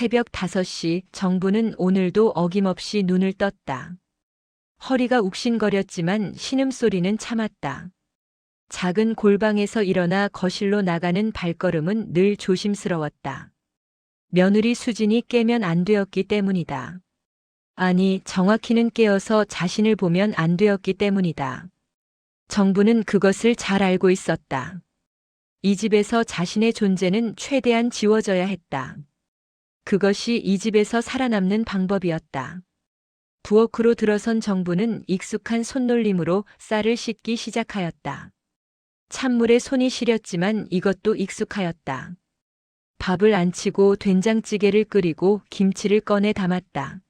새벽 5시 정부는 오늘도 어김없이 눈을 떴다. 허리가 욱신거렸지만 신음소리는 참았다. 작은 골방에서 일어나 거실로 나가는 발걸음은 늘 조심스러웠다. 며느리 수진이 깨면 안 되었기 때문이다. 아니, 정확히는 깨어서 자신을 보면 안 되었기 때문이다. 정부는 그것을 잘 알고 있었다. 이 집에서 자신의 존재는 최대한 지워져야 했다. 그것이 이 집에서 살아남는 방법이었다. 부엌으로 들어선 정부는 익숙한 손놀림으로 쌀을 씻기 시작하였다. 찬물에 손이 시렸지만 이것도 익숙하였다. 밥을 안 치고 된장찌개를 끓이고 김치를 꺼내 담았다.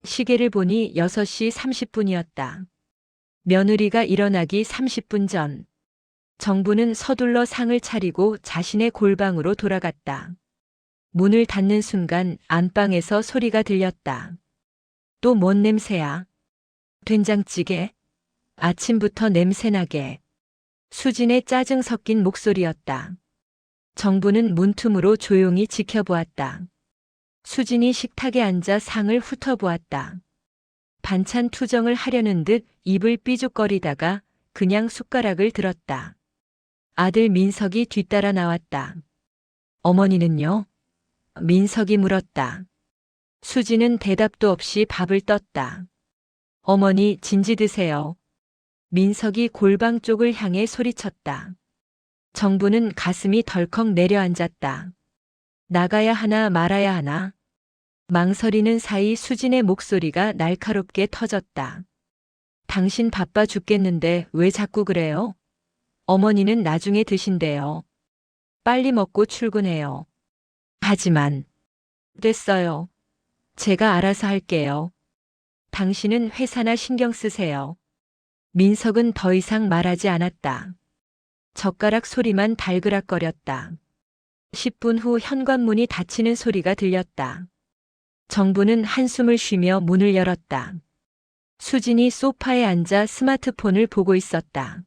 시계를 보니 6시 30분이었다. 며느리가 일어나기 30분 전. 정부는 서둘러 상을 차리고 자신의 골방으로 돌아갔다. 문을 닫는 순간 안방에서 소리가 들렸다. 또 뭔 냄새야? 된장찌개? 아침부터 냄새나게. 수진의 짜증 섞인 목소리였다. 정부는 문틈으로 조용히 지켜보았다. 수진이 식탁에 앉아 상을 훑어보았다. 반찬 투정을 하려는 듯 입을 삐죽거리다가 그냥 숟가락을 들었다. 아들 민석이 뒤따라 나왔다. 어머니는요? 민석이 물었다. 수진은 대답도 없이 밥을 떴다. 어머니 진지 드세요. 민석이 골방 쪽을 향해 소리쳤다. 정부는 가슴이 덜컥 내려앉았다. 나가야 하나 말아야 하나. 망설이는 사이 수진의 목소리가 날카롭게 터졌다. 당신 바빠 죽겠는데 왜 자꾸 그래요? 어머니는 나중에 드신대요. 빨리 먹고 출근해요. 하지만 됐어요. 제가 알아서 할게요. 당신은 회사나 신경 쓰세요. 민석은 더 이상 말하지 않았다. 젓가락 소리만 달그락거렸다. 10분 후 현관문이 닫히는 소리가 들렸다. 정부는 한숨을 쉬며 문을 열었다. 수진이 소파에 앉아 스마트폰을 보고 있었다.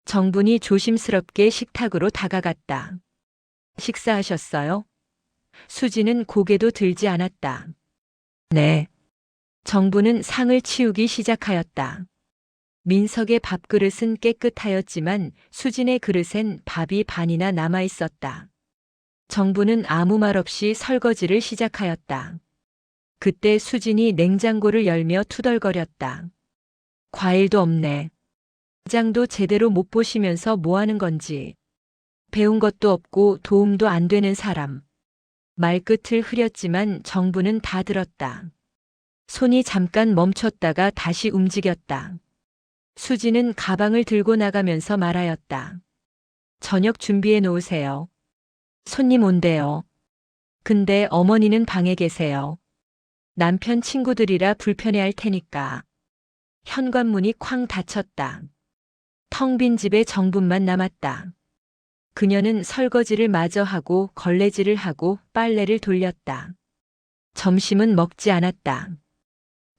정분이 조심스럽게 식탁으로 다가갔다. 식사하셨어요? 수진은 고개도 들지 않았다. 네. 정부는 상을 치우기 시작하였다. 민석의 밥그릇은 깨끗하였지만 수진의 그릇엔 밥이 반이나 남아 있었다. 정부는 아무 말 없이 설거지를 시작하였다. 그때 수진이 냉장고를 열며 투덜거렸다. 과일도 없네. 장도 제대로 못 보시면서 뭐 하는 건지. 배운 것도 없고 도움도 안 되는 사람. 말끝을 흐렸지만 정부는 다 들었다. 손이 잠깐 멈췄다가 다시 움직였다. 수진은 가방을 들고 나가면서 말하였다. 저녁 준비해 놓으세요. 손님 온대요. 근데 어머니는 방에 계세요. 남편 친구들이라 불편해할 테니까. 현관문이 쾅 닫혔다. 텅 빈 집에 정분만 남았다. 그녀는 설거지를 마저 하고 걸레질을 하고 빨래를 돌렸다. 점심은 먹지 않았다.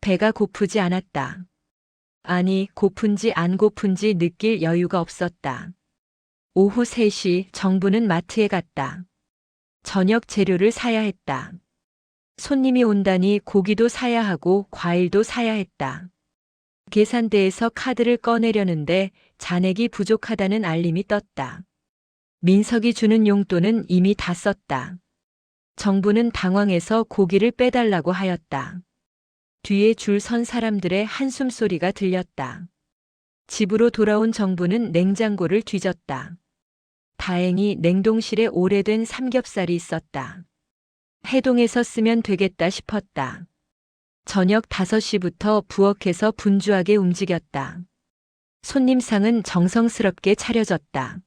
배가 고프지 않았다. 아니, 고픈지 안 고픈지 느낄 여유가 없었다. 오후 3시 정부는 마트에 갔다. 저녁 재료를 사야 했다. 손님이 온다니 고기도 사야 하고 과일도 사야 했다. 계산대에서 카드를 꺼내려는데 잔액이 부족하다는 알림이 떴다. 민석이 주는 용돈은 이미 다 썼다. 정부는 당황해서 고기를 빼달라고 하였다. 뒤에 줄 선 사람들의 한숨 소리가 들렸다. 집으로 돌아온 정부는 냉장고를 뒤졌다. 다행히 냉동실에 오래된 삼겹살이 있었다. 해동해서 쓰면 되겠다 싶었다. 저녁 5시부터 부엌에서 분주하게 움직였다. 손님상은 정성스럽게 차려졌다.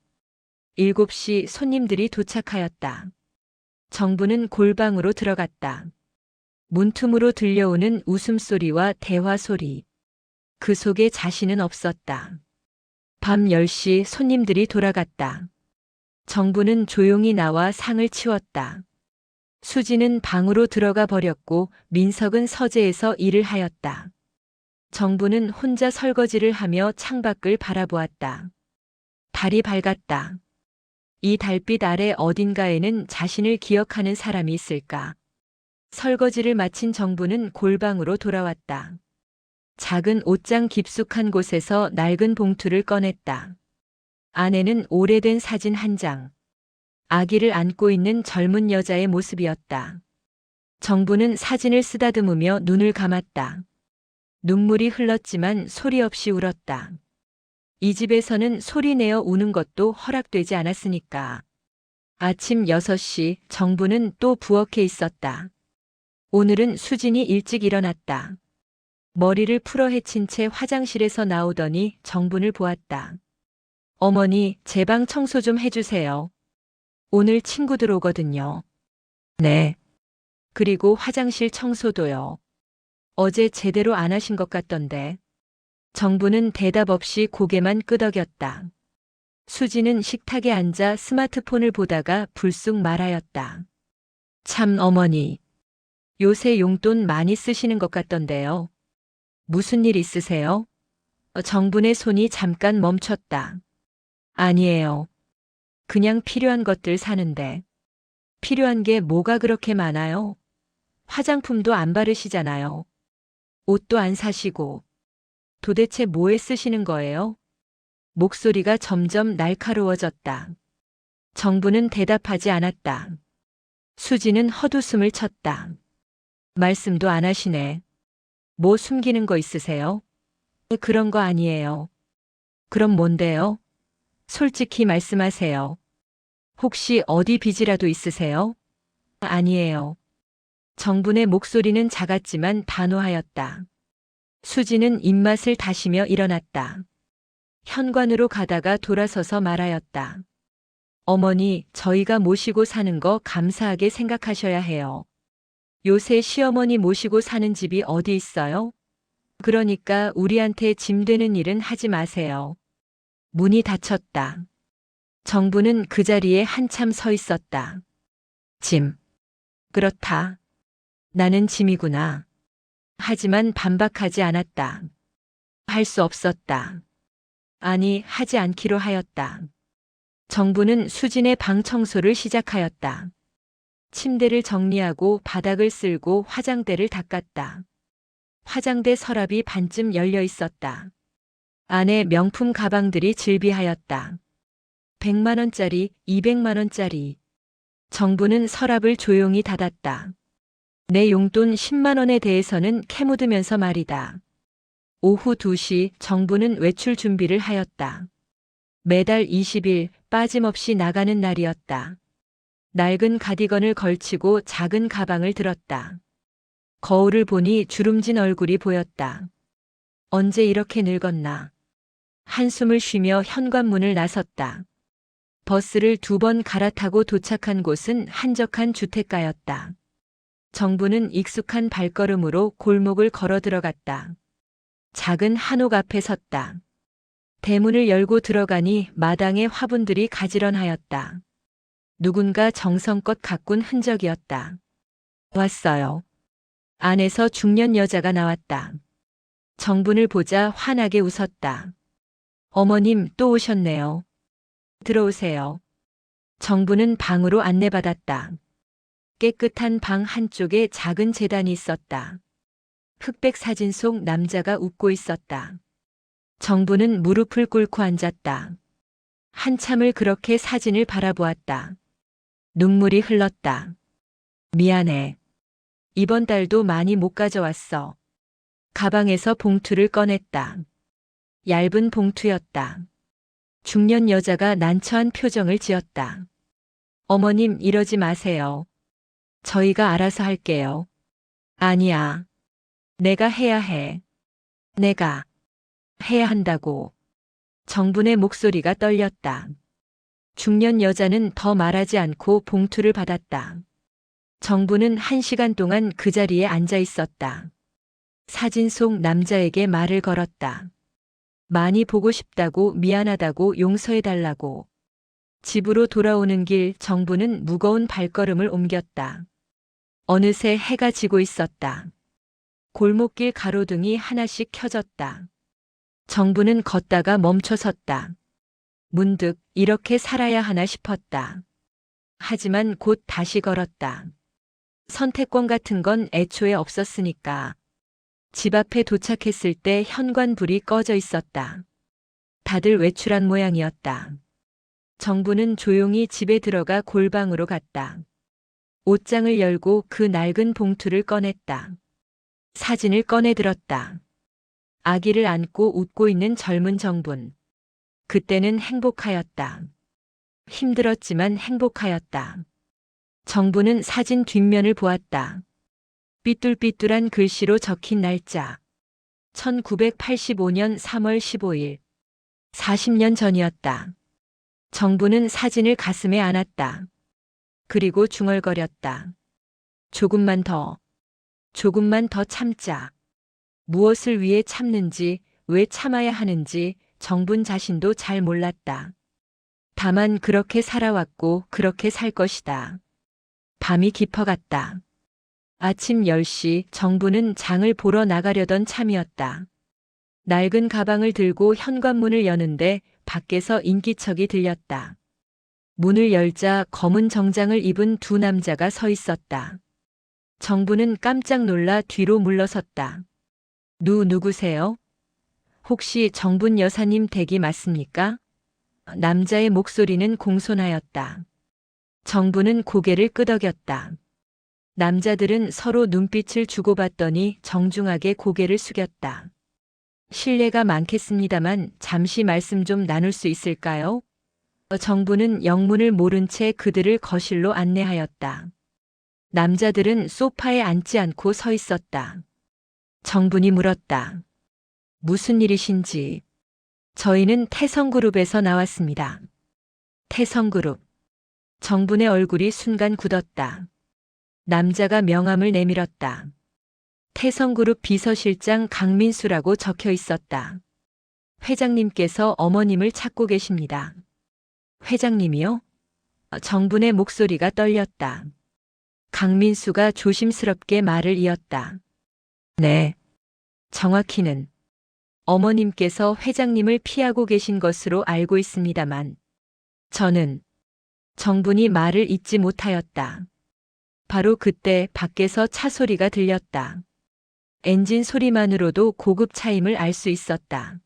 7시 손님들이 도착하였다. 정부는 골방으로 들어갔다. 문틈으로 들려오는 웃음소리와 대화소리. 그 속에 자신은 없었다. 밤 10시 손님들이 돌아갔다. 정부는 조용히 나와 상을 치웠다. 수지는 방으로 들어가 버렸고 민석은 서재에서 일을 하였다. 정부는 혼자 설거지를 하며 창밖을 바라보았다. 달이 밝았다. 이 달빛 아래 어딘가에는 자신을 기억하는 사람이 있을까? 설거지를 마친 정부는 골방으로 돌아왔다. 작은 옷장 깊숙한 곳에서 낡은 봉투를 꺼냈다. 안에는 오래된 사진 한 장. 아기를 안고 있는 젊은 여자의 모습이었다. 정부는 사진을 쓰다듬으며 눈을 감았다. 눈물이 흘렀지만 소리 없이 울었다. 이 집에서는 소리 내어 우는 것도 허락되지 않았으니까. 아침 6시 정부는 또 부엌에 있었다. 오늘은 수진이 일찍 일어났다. 머리를 풀어 헤친 채 화장실에서 나오더니 정분을 보았다. 어머니, 제 방 청소 좀 해주세요. 오늘 친구들 오거든요. 네. 그리고 화장실 청소도요. 어제 제대로 안 하신 것 같던데. 정부는 대답 없이 고개만 끄덕였다. 수지는 식탁에 앉아 스마트폰을 보다가 불쑥 말하였다. 참 어머니. 요새 용돈 많이 쓰시는 것 같던데요. 무슨 일 있으세요? 정분의 손이 잠깐 멈췄다. 아니에요. 그냥 필요한 것들 사는데. 필요한 게 뭐가 그렇게 많아요? 화장품도 안 바르시잖아요. 옷도 안 사시고. 도대체 뭐에 쓰시는 거예요? 목소리가 점점 날카로워졌다. 정부는 대답하지 않았다. 수지는 헛웃음을 쳤다. 말씀도 안 하시네. 뭐 숨기는 거 있으세요? 그런 거 아니에요. 그럼 뭔데요? 솔직히 말씀하세요. 혹시 어디 빚이라도 있으세요? 아니에요. 정분의 목소리는 작았지만 단호하였다. 수지는 입맛을 다시며 일어났다. 현관으로 가다가 돌아서서 말하였다. 어머니, 저희가 모시고 사는 거 감사하게 생각하셔야 해요. 요새 시어머니 모시고 사는 집이 어디 있어요? 그러니까 우리한테 짐 되는 일은 하지 마세요. 문이 닫혔다. 정부는 그 자리에 한참 서 있었다. 짐. 그렇다. 나는 짐이구나. 하지만 반박하지 않았다. 할 수 없었다. 아니, 하지 않기로 하였다. 정부는 수진의 방 청소를 시작하였다. 침대를 정리하고 바닥을 쓸고 화장대를 닦았다. 화장대 서랍이 반쯤 열려 있었다. 안에 명품 가방들이 즐비하였다. 100만 원짜리, 200만 원짜리. 정부는 서랍을 조용히 닫았다. 내 용돈 10만 원에 대해서는 캐묻으면서 말이다. 오후 2시 정부는 외출 준비를 하였다. 매달 20일 빠짐없이 나가는 날이었다. 낡은 가디건을 걸치고 작은 가방을 들었다. 거울을 보니 주름진 얼굴이 보였다. 언제 이렇게 늙었나. 한숨을 쉬며 현관문을 나섰다. 버스를 2번 갈아타고 도착한 곳은 한적한 주택가였다. 정부는 익숙한 발걸음으로 골목을 걸어 들어갔다. 작은 한옥 앞에 섰다. 대문을 열고 들어가니 마당에 화분들이 가지런하였다. 누군가 정성껏 가꾼 흔적이었다. 왔어요. 안에서 중년 여자가 나왔다. 정분을 보자 환하게 웃었다. 어머님 또 오셨네요. 들어오세요. 정부는 방으로 안내받았다. 깨끗한 방 한쪽에 작은 제단이 있었다. 흑백 사진 속 남자가 웃고 있었다. 정부는 무릎을 꿇고 앉았다. 한참을 그렇게 사진을 바라보았다. 눈물이 흘렀다. 미안해. 이번 달도 많이 못 가져왔어. 가방에서 봉투를 꺼냈다. 얇은 봉투였다. 중년 여자가 난처한 표정을 지었다. 어머님 이러지 마세요. 저희가 알아서 할게요. 아니야. 내가 해야 해. 내가 해야 한다고. 정분의 목소리가 떨렸다. 중년 여자는 더 말하지 않고 봉투를 받았다. 정부는 1시간 동안 그 자리에 앉아 있었다. 사진 속 남자에게 말을 걸었다. 많이 보고 싶다고, 미안하다고, 용서해달라고. 집으로 돌아오는 길 정부는 무거운 발걸음을 옮겼다. 어느새 해가 지고 있었다. 골목길 가로등이 하나씩 켜졌다. 정부는 걷다가 멈춰섰다. 문득 이렇게 살아야 하나 싶었다. 하지만 곧 다시 걸었다. 선택권 같은 건 애초에 없었으니까. 집 앞에 도착했을 때 현관불이 꺼져 있었다. 다들 외출한 모양이었다. 정부는 조용히 집에 들어가 골방으로 갔다. 옷장을 열고 그 낡은 봉투를 꺼냈다. 사진을 꺼내 들었다. 아기를 안고 웃고 있는 젊은 정분. 그때는 행복하였다. 힘들었지만 행복하였다. 정부는 사진 뒷면을 보았다. 삐뚤삐뚤한 글씨로 적힌 날짜. 1985년 3월 15일. 40년 전이었다. 정부는 사진을 가슴에 안았다. 그리고 중얼거렸다. 조금만 더. 조금만 더 참자. 무엇을 위해 참는지, 왜 참아야 하는지 정분 자신도 잘 몰랐다. 다만 그렇게 살아왔고 그렇게 살 것이다. 밤이 깊어갔다. 아침 10시 정부는 장을 보러 나가려던 참이었다. 낡은 가방을 들고 현관문을 여는데 밖에서 인기척이 들렸다. 문을 열자 검은 정장을 입은 두 남자가 서 있었다. 정부는 깜짝 놀라 뒤로 물러섰다. 누구세요? 혹시 정분 여사님 댁이 맞습니까? 남자의 목소리는 공손하였다. 정부는 고개를 끄덕였다. 남자들은 서로 눈빛을 주고받더니 정중하게 고개를 숙였다. 실례가 많겠습니다만 잠시 말씀 좀 나눌 수 있을까요? 정부는 영문을 모른 채 그들을 거실로 안내하였다. 남자들은 소파에 앉지 않고 서 있었다. 정분이 물었다. 무슨 일이신지. 저희는 태성그룹에서 나왔습니다. 태성그룹. 정분의 얼굴이 순간 굳었다. 남자가 명함을 내밀었다. 태성그룹 비서실장 강민수라고 적혀 있었다. 회장님께서 어머님을 찾고 계십니다. 회장님이요? 정분의 목소리가 떨렸다. 강민수가 조심스럽게 말을 이었다. 네. 정확히는 어머님께서 회장님을 피하고 계신 것으로 알고 있습니다만 저는 정분이 말을 잇지 못하였다. 바로 그때 밖에서 차 소리가 들렸다. 엔진 소리만으로도 고급 차임을 알 수 있었다.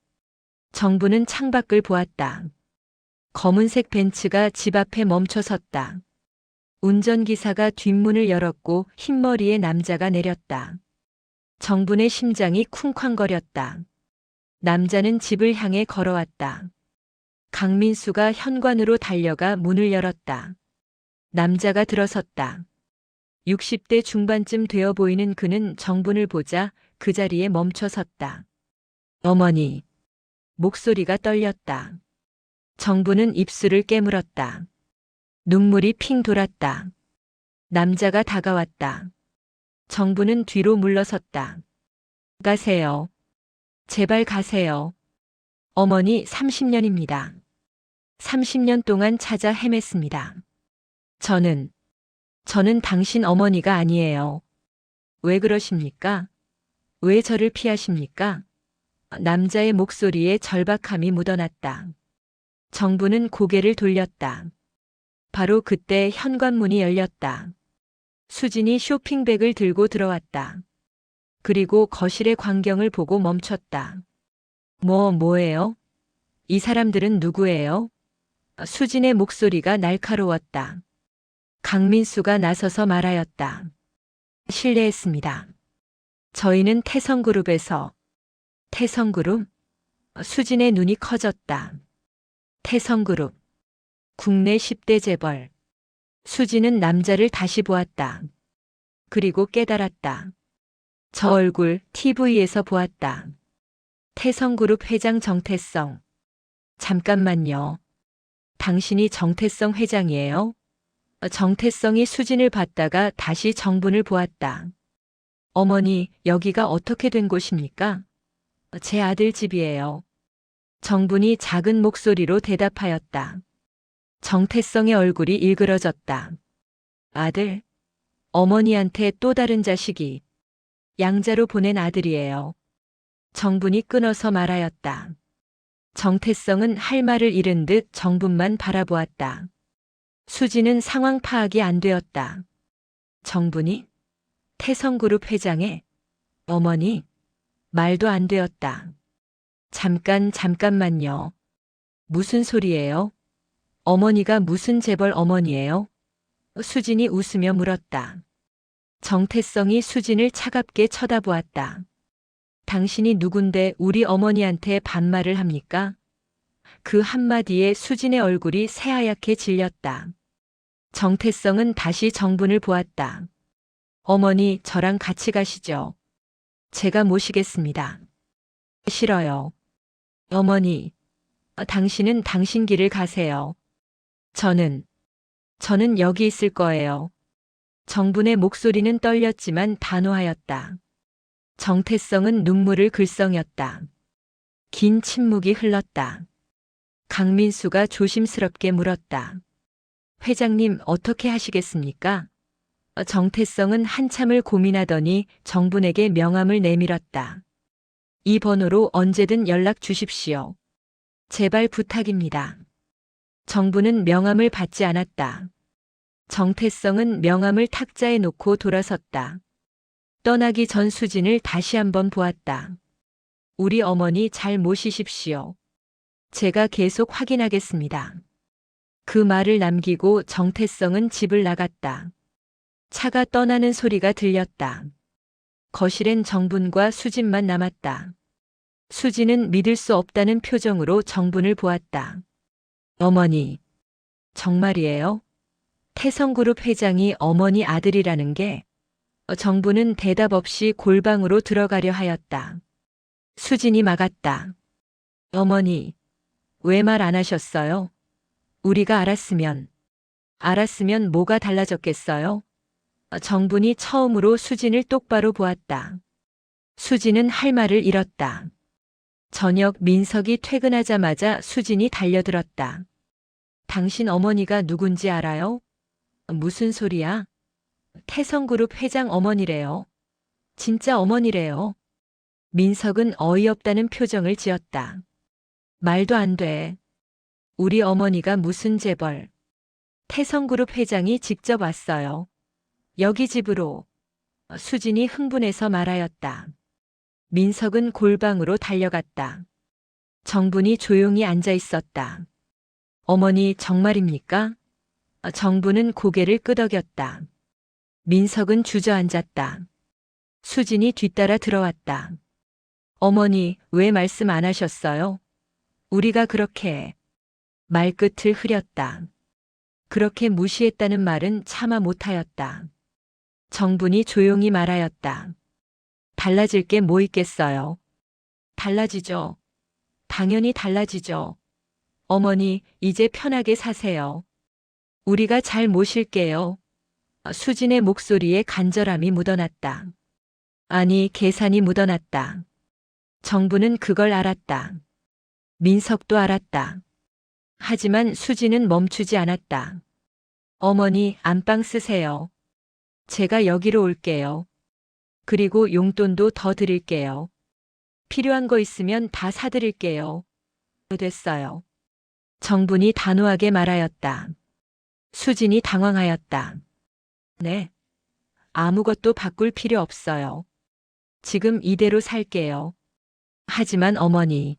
정부는 창밖을 보았다. 검은색 벤츠가 집 앞에 멈춰 섰다. 운전기사가 뒷문을 열었고 흰머리의 남자가 내렸다. 정분의 심장이 쿵쾅거렸다. 남자는 집을 향해 걸어왔다. 강민수가 현관으로 달려가 문을 열었다. 남자가 들어섰다. 60대 중반쯤 되어 보이는 그는 정분을 보자 그 자리에 멈춰 섰다. 어머니. 목소리가 떨렸다. 정분은 입술을 깨물었다. 눈물이 핑 돌았다. 남자가 다가왔다. 정분은 뒤로 물러섰다. 가세요. 제발 가세요. 어머니 30년입니다. 30년 동안 찾아 헤맸습니다. 저는 당신 어머니가 아니에요. 왜 그러십니까? 왜 저를 피하십니까? 남자의 목소리에 절박함이 묻어났다. 정부는 고개를 돌렸다. 바로 그때 현관문이 열렸다. 수진이 쇼핑백을 들고 들어왔다. 그리고 거실의 광경을 보고 멈췄다. 뭐예요? 이 사람들은 누구예요? 수진의 목소리가 날카로웠다. 강민수가 나서서 말하였다. 실례했습니다. 저희는 태성그룹에서. 태성그룹? 수진의 눈이 커졌다. 태성그룹. 국내 10대 재벌. 수진은 남자를 다시 보았다. 그리고 깨달았다. 저 얼굴 TV에서 보았다. 태성그룹 회장 정태성. 잠깐만요. 당신이 정태성 회장이에요? 정태성이 수진을 봤다가 다시 정분을 보았다. 어머니, 여기가 어떻게 된 곳입니까? 제 아들 집이에요. 정분이 작은 목소리로 대답하였다. 정태성의 얼굴이 일그러졌다. 아들? 어머니한테 또 다른 자식이. 양자로 보낸 아들이에요. 정분이 끊어서 말하였다. 정태성은 할 말을 잃은 듯 정분만 바라보았다. 수지는 상황 파악이 안 되었다. 정분이? 태성그룹 회장의 어머니, 말도 안 되었다. 잠깐만요. 무슨 소리예요? 어머니가 무슨 재벌 어머니예요? 수진이 웃으며 물었다. 정태성이 수진을 차갑게 쳐다보았다. 당신이 누군데 우리 어머니한테 반말을 합니까? 그 한마디에 수진의 얼굴이 새하얗게 질렸다. 정태성은 다시 정분을 보았다. 어머니, 저랑 같이 가시죠. 제가 모시겠습니다. 싫어요. 어머니, 당신은 당신 길을 가세요. 저는 여기 있을 거예요. 정분의 목소리는 떨렸지만 단호하였다. 정태성은 눈물을 글썽였다. 긴 침묵이 흘렀다. 강민수가 조심스럽게 물었다. 회장님, 어떻게 하시겠습니까? 정태성은 한참을 고민하더니 정분에게 명함을 내밀었다. 이 번호로 언제든 연락 주십시오. 제발 부탁입니다. 정분은 명함을 받지 않았다. 정태성은 명함을 탁자에 놓고 돌아섰다. 떠나기 전 수진을 다시 한번 보았다. 우리 어머니 잘 모시십시오. 제가 계속 확인하겠습니다. 그 말을 남기고 정태성은 집을 나갔다. 차가 떠나는 소리가 들렸다. 거실엔 정분과 수진만 남았다. 수진은 믿을 수 없다는 표정으로 정분을 보았다. 어머니, 정말이에요? 태성그룹 회장이 어머니 아들이라는 게? 정분은 대답 없이 골방으로 들어가려 하였다. 수진이 막았다. 어머니, 왜 말 안 하셨어요? 우리가 알았으면 뭐가 달라졌겠어요? 정분이 처음으로 수진을 똑바로 보았다. 수진은 할 말을 잃었다. 저녁 민석이 퇴근하자마자 수진이 달려들었다. 당신 어머니가 누군지 알아요? 무슨 소리야? 태성그룹 회장 어머니래요. 진짜 어머니래요. 민석은 어이없다는 표정을 지었다. 말도 안 돼. 우리 어머니가 무슨 재벌. 태성그룹 회장이 직접 왔어요. 여기 집으로. 수진이 흥분해서 말하였다. 민석은 골방으로 달려갔다. 정분이 조용히 앉아 있었다. 어머니 정말입니까? 정분은 고개를 끄덕였다. 민석은 주저앉았다. 수진이 뒤따라 들어왔다. 어머니, 왜 말씀 안 하셨어요? 우리가 그렇게. 말끝을 흐렸다. 그렇게 무시했다는 말은 차마 못하였다. 정분이 조용히 말하였다. 달라질 게 뭐 있겠어요? 달라지죠. 당연히 달라지죠. 어머니, 이제 편하게 사세요. 우리가 잘 모실게요. 수진의 목소리에 간절함이 묻어났다. 아니, 계산이 묻어났다. 정부는 그걸 알았다. 민석도 알았다. 하지만 수진은 멈추지 않았다. 어머니, 안방 쓰세요. 제가 여기로 올게요. 그리고 용돈도 더 드릴게요. 필요한 거 있으면 다 사드릴게요. 됐어요. 정분이 단호하게 말하였다. 수진이 당황하였다. 네. 아무것도 바꿀 필요 없어요. 지금 이대로 살게요. 하지만 어머니,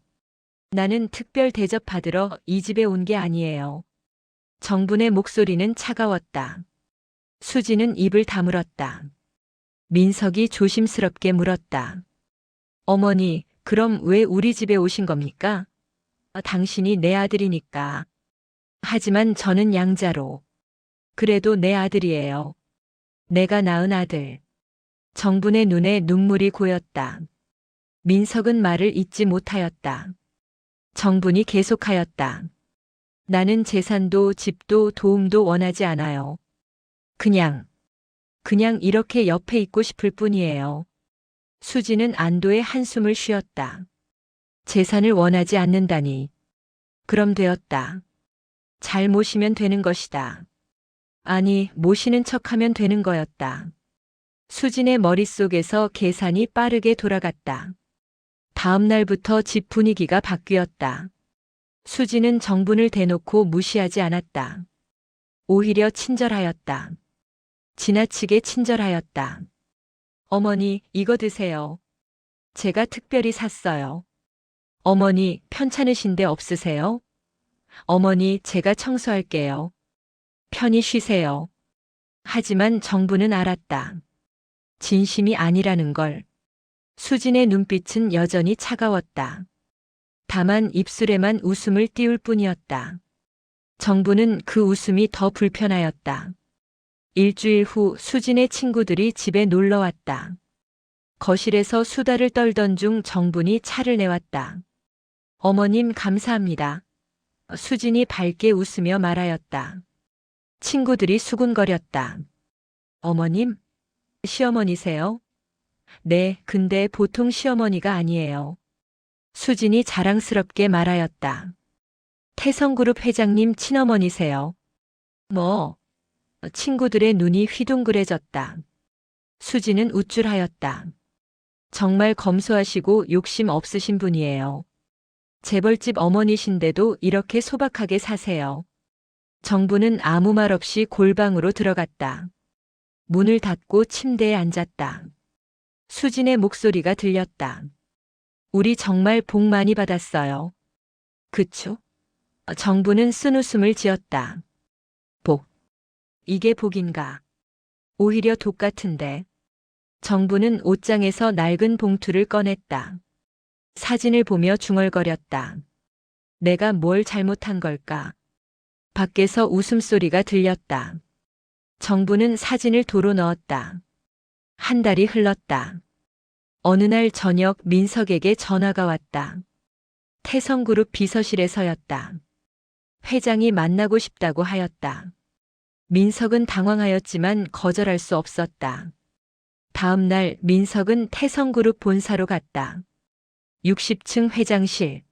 나는 특별 대접 받으러 이 집에 온 게 아니에요. 정분의 목소리는 차가웠다. 수진은 입을 다물었다. 민석이 조심스럽게 물었다. 어머니, 그럼 왜 우리 집에 오신 겁니까? 당신이 내 아들이니까. 하지만 저는 양자로. 그래도 내 아들이에요. 내가 낳은 아들. 정분의 눈에 눈물이 고였다. 민석은 말을 잇지 못하였다. 정분이 계속하였다. 나는 재산도 집도 도움도 원하지 않아요. 그냥 이렇게 옆에 있고 싶을 뿐이에요. 수지는 안도의 한숨을 쉬었다. 재산을 원하지 않는다니. 그럼 되었다. 잘 모시면 되는 것이다. 아니, 모시는 척하면 되는 거였다. 수진의 머릿속에서 계산이 빠르게 돌아갔다. 다음 날부터 집 분위기가 바뀌었다. 수진은 정분을 대놓고 무시하지 않았다. 오히려 친절하였다. 지나치게 친절하였다. 어머니, 이거 드세요. 제가 특별히 샀어요. 어머니, 편찮으신데 없으세요? 어머니, 제가 청소할게요. 편히 쉬세요. 하지만 정부는 알았다. 진심이 아니라는 걸. 수진의 눈빛은 여전히 차가웠다. 다만 입술에만 웃음을 띄울 뿐이었다. 정부는 그 웃음이 더 불편하였다. 일주일 후 수진의 친구들이 집에 놀러 왔다. 거실에서 수다를 떨던 중 정분이 차를 내왔다. 어머님 감사합니다. 수진이 밝게 웃으며 말하였다. 친구들이 수군거렸다. 어머님? 시어머니세요? 네, 근데 보통 시어머니가 아니에요. 수진이 자랑스럽게 말하였다. 태성그룹 회장님 친어머니세요. 뭐? 친구들의 눈이 휘둥그레졌다. 수진은 우쭐하였다. 정말 검소하시고 욕심 없으신 분이에요. 재벌집 어머니신데도 이렇게 소박하게 사세요. 정부는 아무 말 없이 골방으로 들어갔다. 문을 닫고 침대에 앉았다. 수진의 목소리가 들렸다. 우리 정말 복 많이 받았어요. 그쵸? 정부는 쓴웃음을 지었다. 복. 이게 복인가? 오히려 독 같은데. 정부는 옷장에서 낡은 봉투를 꺼냈다. 사진을 보며 중얼거렸다. 내가 뭘 잘못한 걸까? 밖에서 웃음소리가 들렸다. 정부는 사진을 도로 넣었다. 한 달이 흘렀다. 어느 날 저녁 민석에게 전화가 왔다. 태성그룹 비서실에서였다. 회장이 만나고 싶다고 하였다. 민석은 당황하였지만 거절할 수 없었다. 다음 날 민석은 태성그룹 본사로 갔다. 60층 회장실.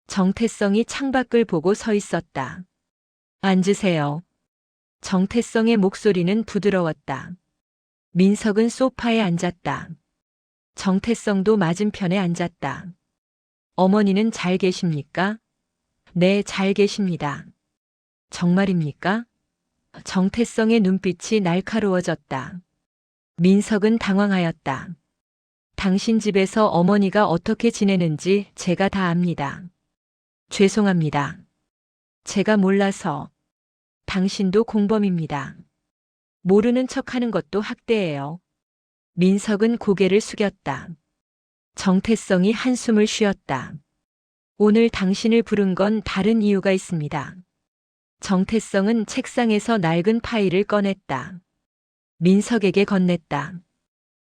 정태성이 창밖을 보고 서 있었다. 앉으세요. 정태성의 목소리는 부드러웠다. 민석은 소파에 앉았다. 정태성도 맞은편에 앉았다. 어머니는 잘 계십니까? 네, 잘 계십니다. 정말입니까? 정태성의 눈빛이 날카로워졌다. 민석은 당황하였다. 당신 집에서 어머니가 어떻게 지내는지 제가 다 압니다. 죄송합니다. 제가 몰라서. 당신도 공범입니다. 모르는 척하는 것도 학대예요. 민석은 고개를 숙였다. 정태성이 한숨을 쉬었다. 오늘 당신을 부른 건 다른 이유가 있습니다. 정태성은 책상에서 낡은 파일을 꺼냈다. 민석에게 건넸다.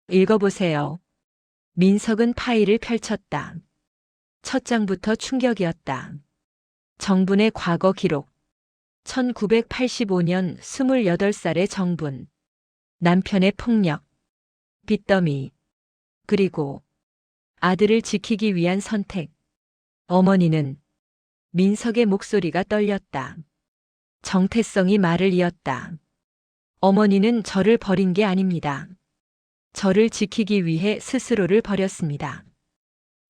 읽어보세요. 민석은 파일을 펼쳤다. 첫 장부터 충격이었다. 정분의 과거 기록. 1985년 28살의 정분. 남편의 폭력. 빚더미. 그리고 아들을 지키기 위한 선택. 어머니는. 민석의 목소리가 떨렸다. 정태성이 말을 이었다. 어머니는 저를 버린 게 아닙니다. 저를 지키기 위해 스스로를 버렸습니다.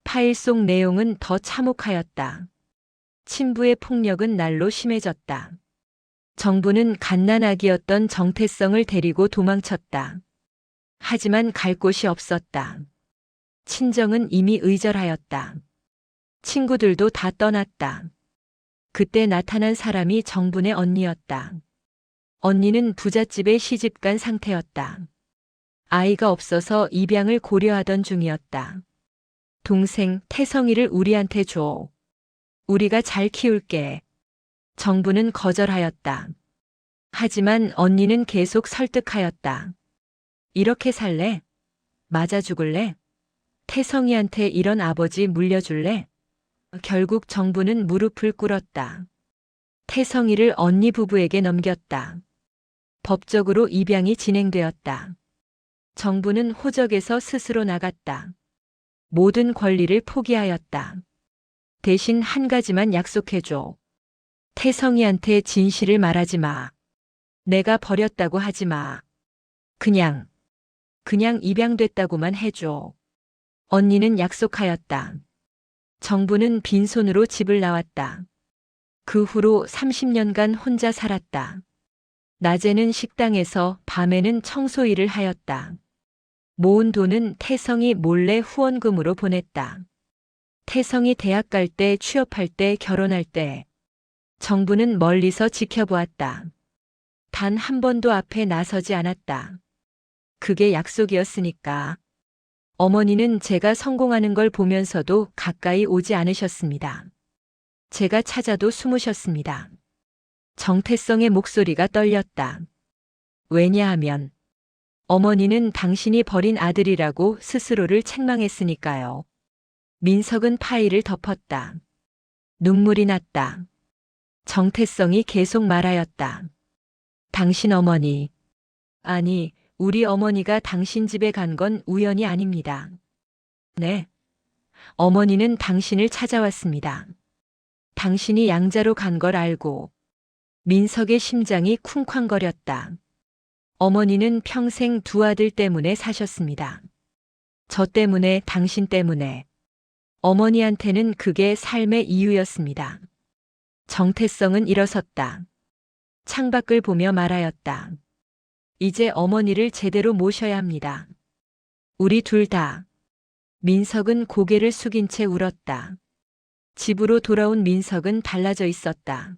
파일 속 내용은 더 참혹하였다. 친부의 폭력은 날로 심해졌다. 정부는 갓난아기였던 정태성을 데리고 도망쳤다. 하지만 갈 곳이 없었다. 친정은 이미 의절하였다. 친구들도 다 떠났다. 그때 나타난 사람이 정분의 언니였다. 언니는 부잣집에 시집간 상태였다. 아이가 없어서 입양을 고려하던 중이었다. 동생 태성이를 우리한테 줘. 우리가 잘 키울게. 정부는 거절하였다. 하지만 언니는 계속 설득하였다. 이렇게 살래? 맞아 죽을래? 태성이한테 이런 아버지 물려줄래? 결국 정부는 무릎을 꿇었다. 태성이를 언니 부부에게 넘겼다. 법적으로 입양이 진행되었다. 정부는 호적에서 스스로 나갔다. 모든 권리를 포기하였다. 대신 한 가지만 약속해줘. 태성이한테 진실을 말하지 마. 내가 버렸다고 하지 마. 그냥 입양됐다고만 해줘. 언니는 약속하였다. 정부는 빈손으로 집을 나왔다. 그 후로 30년간 혼자 살았다. 낮에는 식당에서 밤에는 청소 일을 하였다. 모은 돈은 태성이 몰래 후원금으로 보냈다. 태성이 대학 갈 때, 취업할 때, 결혼할 때 정부는 멀리서 지켜보았다. 단 한 번도 앞에 나서지 않았다. 그게 약속이었으니까. 어머니는 제가 성공하는 걸 보면서도 가까이 오지 않으셨습니다. 제가 찾아도 숨으셨습니다. 정태성의 목소리가 떨렸다. 왜냐하면 어머니는 당신이 버린 아들이라고 스스로를 책망했으니까요. 민석은 파일을 덮었다. 눈물이 났다. 정태성이 계속 말하였다. 당신 어머니. 아니, 우리 어머니가 당신 집에 간 건 우연이 아닙니다. 네. 어머니는 당신을 찾아왔습니다. 당신이 양자로 간 걸 알고 민석의 심장이 쿵쾅거렸다. 어머니는 평생 두 아들 때문에 사셨습니다. 저 때문에, 당신 때문에. 어머니한테는 그게 삶의 이유였습니다. 정태성은 일어섰다. 창밖을 보며 말하였다. 이제 어머니를 제대로 모셔야 합니다. 우리 둘 다. 민석은 고개를 숙인 채 울었다. 집으로 돌아온 민석은 달라져 있었다.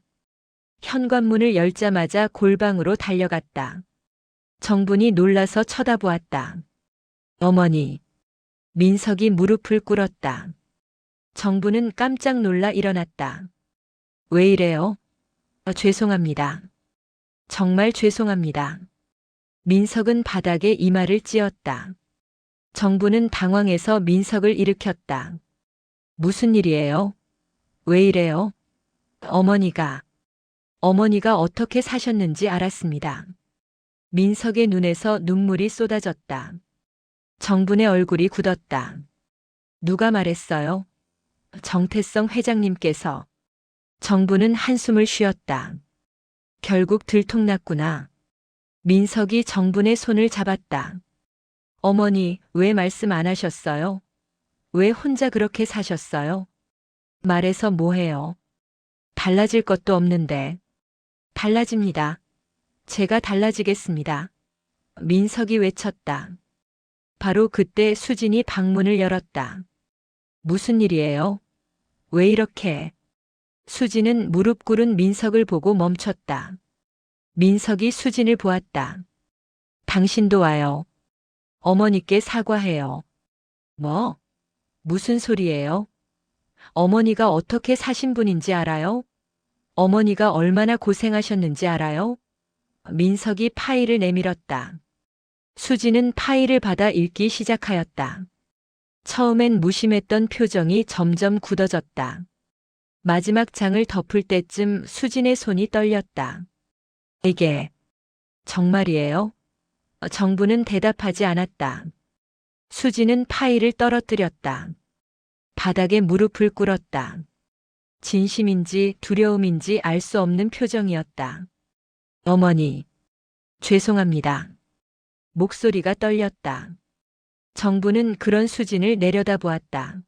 현관문을 열자마자 골방으로 달려갔다. 정분이 놀라서 쳐다보았다. 어머니. 민석이 무릎을 꿇었다. 정분은 깜짝 놀라 일어났다. 왜 이래요? 죄송합니다. 정말 죄송합니다. 민석은 바닥에 이마를 찧었다. 정부는 당황해서 민석을 일으켰다. 무슨 일이에요? 왜 이래요? 어머니가 어떻게 사셨는지 알았습니다. 민석의 눈에서 눈물이 쏟아졌다. 정분의 얼굴이 굳었다. 누가 말했어요? 정태성 회장님께서. 정부는 한숨을 쉬었다. 결국 들통났구나. 민석이 정분의 손을 잡았다. 어머니, 왜 말씀 안 하셨어요? 왜 혼자 그렇게 사셨어요? 말해서 뭐해요? 달라질 것도 없는데. 달라집니다. 제가 달라지겠습니다. 민석이 외쳤다. 바로 그때 수진이 방문을 열었다. 무슨 일이에요? 왜 이렇게? 수진은 무릎 꿇은 민석을 보고 멈췄다. 민석이 수진을 보았다. 당신도 와요. 어머니께 사과해요. 뭐? 무슨 소리예요? 어머니가 어떻게 사신 분인지 알아요? 어머니가 얼마나 고생하셨는지 알아요? 민석이 파일을 내밀었다. 수진은 파일을 받아 읽기 시작하였다. 처음엔 무심했던 표정이 점점 굳어졌다. 마지막 장을 덮을 때쯤 수진의 손이 떨렸다. 이게 정말이에요? 정부는 대답하지 않았다. 수진은 파일을 떨어뜨렸다. 바닥에 무릎을 꿇었다. 진심인지 두려움인지 알 수 없는 표정이었다. 어머니, 죄송합니다. 목소리가 떨렸다. 정부는 그런 수진을 내려다보았다.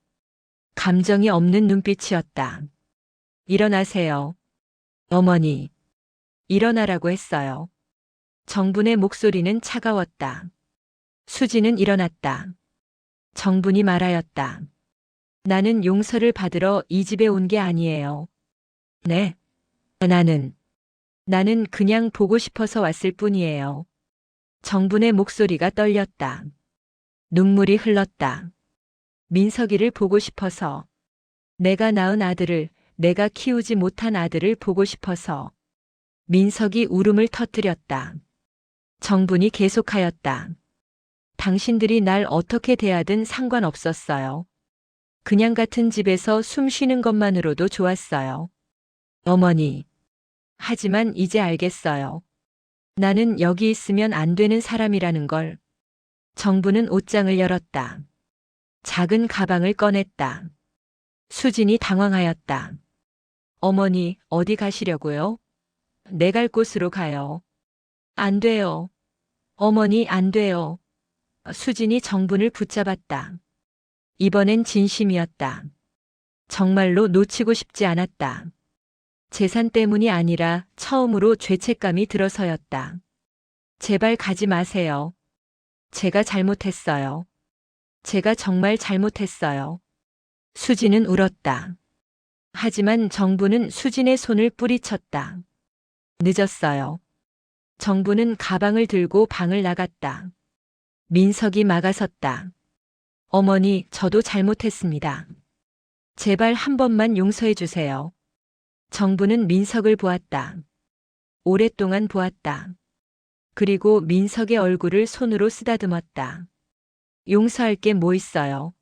감정이 없는 눈빛이었다. 일어나세요. 어머니, 일어나라고 했어요. 정분의 목소리는 차가웠다. 수진은 일어났다. 정분이 말하였다. 나는 용서를 받으러 이 집에 온 게 아니에요. 네. 나는 그냥 보고 싶어서 왔을 뿐이에요. 정분의 목소리가 떨렸다. 눈물이 흘렀다. 민석이를 보고 싶어서. 내가 낳은 아들을, 내가 키우지 못한 아들을 보고 싶어서. 민석이 울음을 터뜨렸다. 정분이 계속하였다. 당신들이 날 어떻게 대하든 상관없었어요. 그냥 같은 집에서 숨 쉬는 것만으로도 좋았어요. 어머니. 하지만 이제 알겠어요. 나는 여기 있으면 안 되는 사람이라는 걸. 정부는 옷장을 열었다. 작은 가방을 꺼냈다. 수진이 당황하였다. 어머니, 어디 가시려고요? 내 갈 곳으로 가요. 안 돼요. 어머니, 안 돼요. 수진이 정분을 붙잡았다. 이번엔 진심이었다. 정말로 놓치고 싶지 않았다. 재산 때문이 아니라 처음으로 죄책감이 들어서였다. 제발 가지 마세요. 제가 잘못했어요. 제가 정말 잘못했어요. 수진은 울었다. 하지만 정부는 수진의 손을 뿌리쳤다. 늦었어요. 정부는 가방을 들고 방을 나갔다. 민석이 막아섰다. 어머니, 저도 잘못했습니다. 제발 한 번만 용서해 주세요. 정부는 민석을 보았다. 오랫동안 보았다. 그리고 민석의 얼굴을 손으로 쓰다듬었다. 용서할 게 뭐 있어요?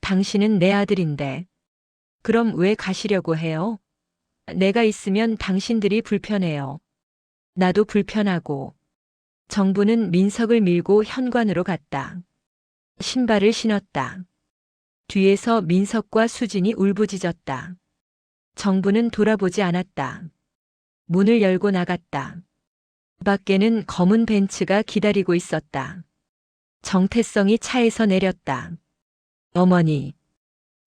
당신은 내 아들인데. 그럼 왜 가시려고 해요? 내가 있으면 당신들이 불편해요. 나도 불편하고. 정부는 민석을 밀고 현관으로 갔다. 신발을 신었다. 뒤에서 민석과 수진이 울부짖었다. 정부는 돌아보지 않았다. 문을 열고 나갔다. 밖에는 검은 벤츠가 기다리고 있었다. 정태성이 차에서 내렸다. 어머니.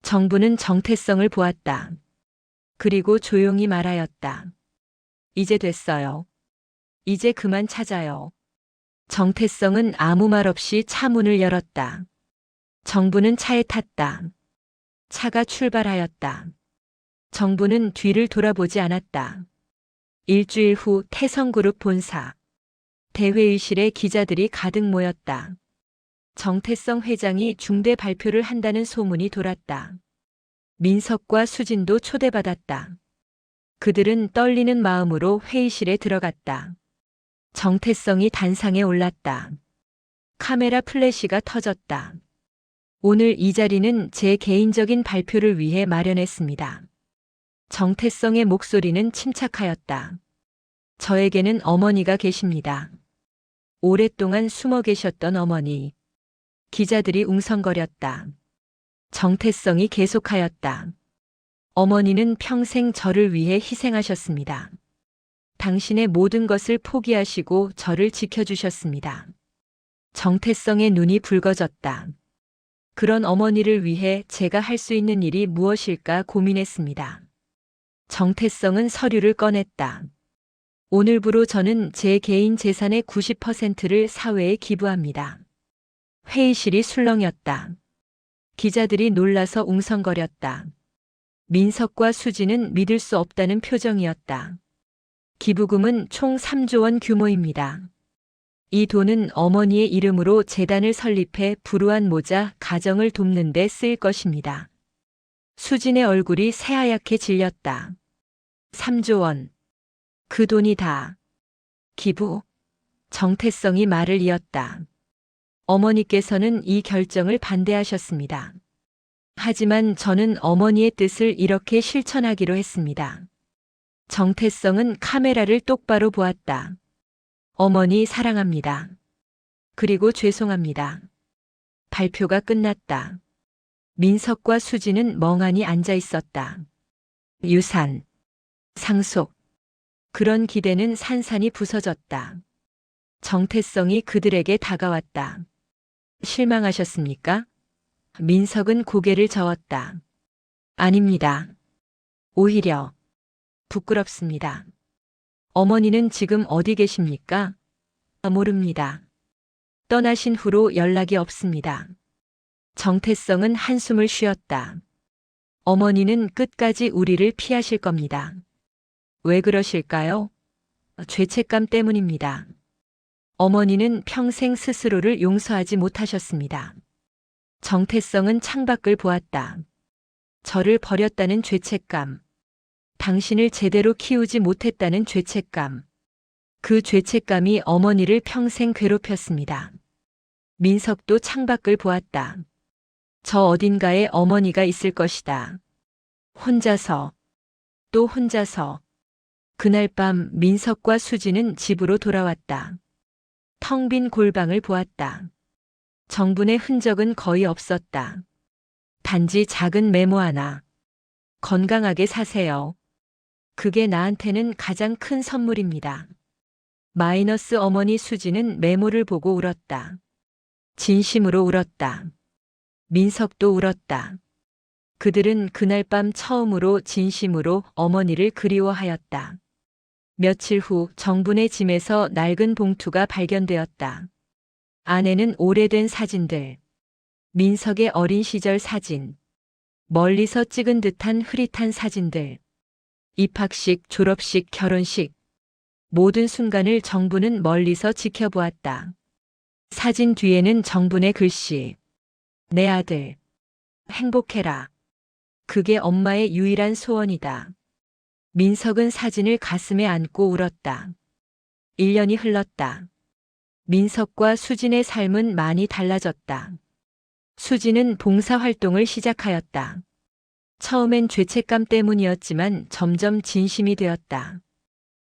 정부는 정태성을 보았다. 그리고 조용히 말하였다. 이제 됐어요. 이제 그만 찾아요. 정태성은 아무 말 없이 차 문을 열었다. 정부는 차에 탔다. 차가 출발하였다. 정부는 뒤를 돌아보지 않았다. 일주일 후 태성그룹 본사. 대회의실에 기자들이 가득 모였다. 정태성 회장이 중대 발표를 한다는 소문이 돌았다. 민석과 수진도 초대받았다. 그들은 떨리는 마음으로 회의실에 들어갔다. 정태성이 단상에 올랐다. 카메라 플래시가 터졌다. 오늘 이 자리는 제 개인적인 발표를 위해 마련했습니다. 정태성의 목소리는 침착하였다. 저에게는 어머니가 계십니다. 오랫동안 숨어 계셨던 어머니. 기자들이 웅성거렸다. 정태성이 계속하였다. 어머니는 평생 저를 위해 희생하셨습니다. 당신의 모든 것을 포기하시고 저를 지켜주셨습니다. 정태성의 눈이 붉어졌다. 그런 어머니를 위해 제가 할 수 있는 일이 무엇일까 고민했습니다. 정태성은 서류를 꺼냈다. 오늘부로 저는 제 개인 재산의 90%를 사회에 기부합니다. 회의실이 술렁였다. 기자들이 놀라서 웅성거렸다. 민석과 수진은 믿을 수 없다는 표정이었다. 기부금은 총 3조 원 규모입니다. 이 돈은 어머니의 이름으로 재단을 설립해 불우한 모자 가정을 돕는 데 쓰일 것입니다. 수진의 얼굴이 새하얗게 질렸다. 3조 원. 그 돈이 다. 기부. 정태성이 말을 이었다. 어머니께서는 이 결정을 반대하셨습니다. 하지만 저는 어머니의 뜻을 이렇게 실천하기로 했습니다. 정태성은 카메라를 똑바로 보았다. 어머니 사랑합니다. 그리고 죄송합니다. 발표가 끝났다. 민석과 수진은 멍하니 앉아 있었다. 유산, 상속. 그런 기대는 산산이 부서졌다. 정태성이 그들에게 다가왔다. 실망하셨습니까? 민석은 고개를 저었다. 아닙니다. 오히려 부끄럽습니다. 어머니는 지금 어디 계십니까? 모릅니다. 떠나신 후로 연락이 없습니다. 정태성은 한숨을 쉬었다. 어머니는 끝까지 우리를 피하실 겁니다. 왜 그러실까요? 죄책감 때문입니다. 어머니는 평생 스스로를 용서하지 못하셨습니다. 정태성은 창밖을 보았다. 저를 버렸다는 죄책감. 당신을 제대로 키우지 못했다는 죄책감. 그 죄책감이 어머니를 평생 괴롭혔습니다. 민석도 창밖을 보았다. 저 어딘가에 어머니가 있을 것이다. 혼자서, 또 혼자서. 그날 밤 민석과 수지는 집으로 돌아왔다. 텅 빈 골방을 보았다. 정분의 흔적은 거의 없었다. 단지 작은 메모 하나. 건강하게 사세요. 그게 나한테는 가장 큰 선물입니다. 마이너스 어머니 수지는 메모를 보고 울었다. 진심으로 울었다. 민석도 울었다. 그들은 그날 밤 처음으로 진심으로 어머니를 그리워하였다. 며칠 후 정분의 짐에서 낡은 봉투가 발견되었다. 안에는 오래된 사진들, 민석의 어린 시절 사진, 멀리서 찍은 듯한 흐릿한 사진들, 입학식, 졸업식, 결혼식, 모든 순간을 정부는 멀리서 지켜보았다. 사진 뒤에는 정분의 글씨. 내 아들, 행복해라. 그게 엄마의 유일한 소원이다. 민석은 사진을 가슴에 안고 울었다. 1년이 흘렀다. 민석과 수진의 삶은 많이 달라졌다. 수진은 봉사활동을 시작하였다. 처음엔 죄책감 때문이었지만 점점 진심이 되었다.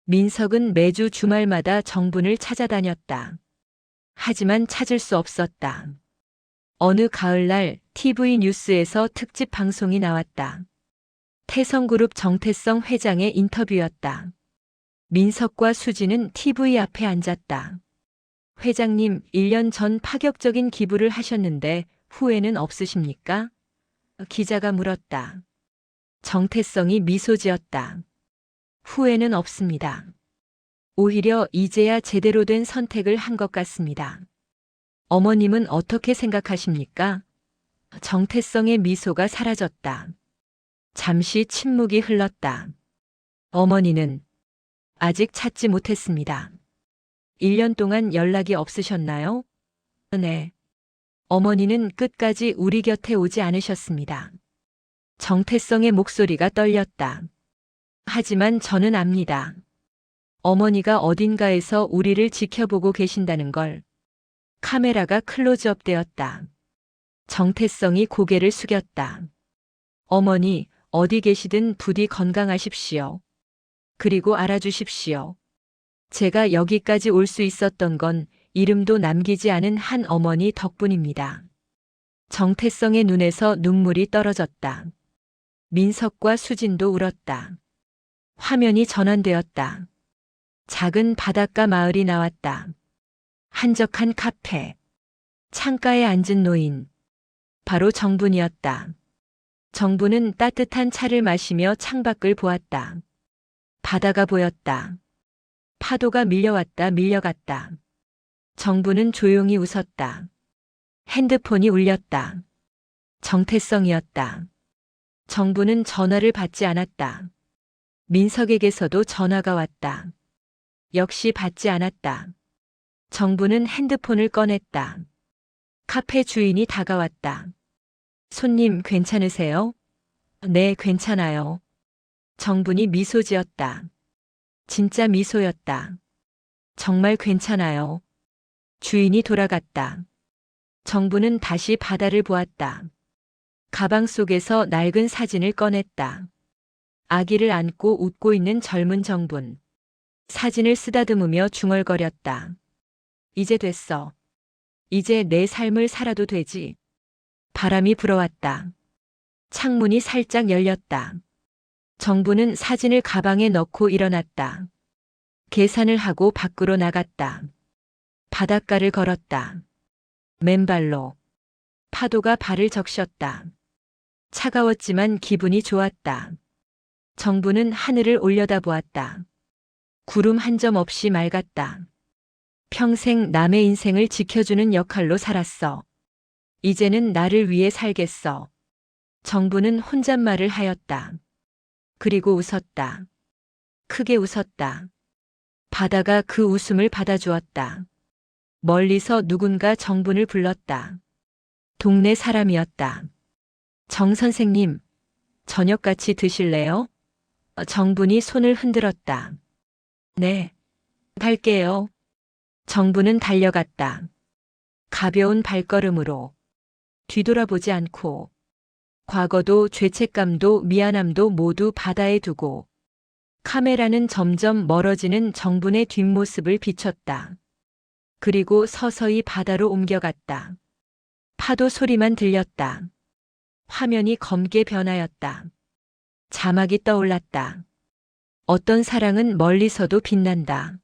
민석은 매주 주말마다 정분을 찾아다녔다. 하지만 찾을 수 없었다. 어느 가을날 TV 뉴스에서 특집 방송이 나왔다. 태성그룹 정태성 회장의 인터뷰였다. 민석과 수진은 TV 앞에 앉았다. 회장님, 1년 전 파격적인 기부를 하셨는데 후회는 없으십니까? 기자가 물었다. 정태성이 미소 지었다. 후회는 없습니다. 오히려 이제야 제대로 된 선택을 한 것 같습니다. 어머님은 어떻게 생각하십니까? 정태성의 미소가 사라졌다. 잠시 침묵이 흘렀다. 어머니는 아직 찾지 못했습니다. 1년 동안 연락이 없으셨나요? 네. 어머니는 끝까지 우리 곁에 오지 않으셨습니다. 정태성의 목소리가 떨렸다. 하지만 저는 압니다. 어머니가 어딘가에서 우리를 지켜보고 계신다는 걸. 카메라가 클로즈업 되었다. 정태성이 고개를 숙였다. 어머니, 어디 계시든 부디 건강하십시오. 그리고 알아주십시오. 제가 여기까지 올 수 있었던 건 이름도 남기지 않은 한 어머니 덕분입니다. 정태성의 눈에서 눈물이 떨어졌다. 민석과 수진도 울었다. 화면이 전환되었다. 작은 바닷가 마을이 나왔다. 한적한 카페. 창가에 앉은 노인. 바로 정분이었다. 정분은 따뜻한 차를 마시며 창밖을 보았다. 바다가 보였다. 파도가 밀려왔다 밀려갔다. 정분은 조용히 웃었다. 핸드폰이 울렸다. 정태성이었다. 정분은 전화를 받지 않았다. 민석에게서도 전화가 왔다. 역시 받지 않았다. 정분은 핸드폰을 꺼냈다. 카페 주인이 다가왔다. 손님 괜찮으세요? 네, 괜찮아요. 정분이 미소 지었다. 진짜 미소였다. 정말 괜찮아요. 주인이 돌아갔다. 정분은 다시 바다를 보았다. 가방 속에서 낡은 사진을 꺼냈다. 아기를 안고 웃고 있는 젊은 정분. 사진을 쓰다듬으며 중얼거렸다. 이제 됐어. 이제 내 삶을 살아도 되지. 바람이 불어왔다. 창문이 살짝 열렸다. 정부는 사진을 가방에 넣고 일어났다. 계산을 하고 밖으로 나갔다. 바닷가를 걸었다. 맨발로. 파도가 발을 적셨다. 차가웠지만 기분이 좋았다. 정부는 하늘을 올려다보았다. 구름 한 점 없이 맑았다. 평생 남의 인생을 지켜주는 역할로 살았어. 이제는 나를 위해 살겠어. 정부는 혼잣말을 하였다. 그리고 웃었다. 크게 웃었다. 바다가 그 웃음을 받아주었다. 멀리서 누군가 정분을 불렀다. 동네 사람이었다. 정 선생님, 저녁 같이 드실래요? 정분이 손을 흔들었다. 네, 갈게요. 정분은 달려갔다. 가벼운 발걸음으로. 뒤돌아보지 않고. 과거도 죄책감도 미안함도 모두 바다에 두고. 카메라는 점점 멀어지는 정분의 뒷모습을 비췄다. 그리고 서서히 바다로 옮겨갔다. 파도 소리만 들렸다. 화면이 검게 변하였다. 자막이 떠올랐다. 어떤 사랑은 멀리서도 빛난다.